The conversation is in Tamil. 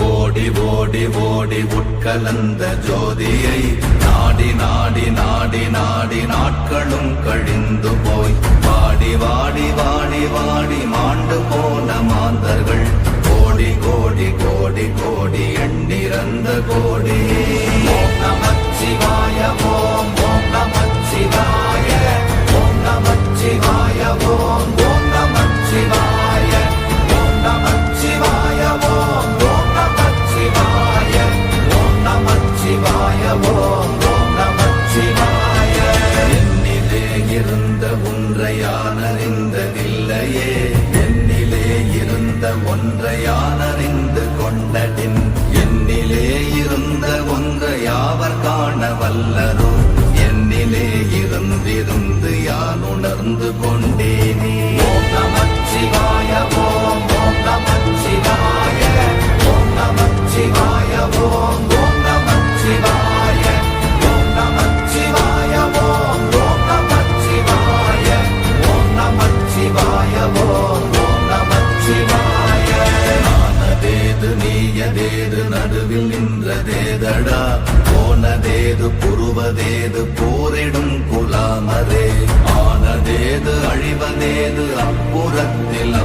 ஓடி ஓடி ஓடி உட்கலந்த ஜோதியை நாடி நாடி நாடி நாடி நாட்களும் கழிந்து போய் வாடி வாடி வாடி வாடி மாண்டு போன மாந்தர்கள் கோடி கோடி கோடி கோடி எண்ணிறந்த கோடி ஓம் நமச்சிவாய ஓம் ஓம் நமச்சிவாய ஓம் நமச்சிவாய ஓம் ஓம் நமச்சிவாய ஓம் நமச்சிவாய ஓம் ஓம் நமச்சிவாய ஓம் நமச்சிவாய ஓம் ஓம் நமச்சிவாய என்னிலே இருந்த ஒன்றை யான் அறிந்ததில்லையே என்னிலே இருந்த ஒன்றை யான் அறிந்து கொண்டடின் என்னிலே இருந்த ஒன்றை யாவர் காண வல்லரோ என்னிலே இருந்திருந்து யான் உணர்ந்து கொண்டேனே ஓம் நமச்சிவாய ஓம் ஓம் நமச்சிவாய ஓம் நமச்சிவாய ஓம் ஓம் நமச்சிவாய ஓம் நமச்சிவாய ஓம் ஓம் நமச்சிவாய ஓம் நமச்சிவாய ஓம் ஓம் நமச்சிவாய ஆனதேது நீயதேது நடுவில் நின்றதேதடா போனதேது புருவதேது போரிடும் குலாமரே ஆனதேது அழிவதேது அப்புறத்தில்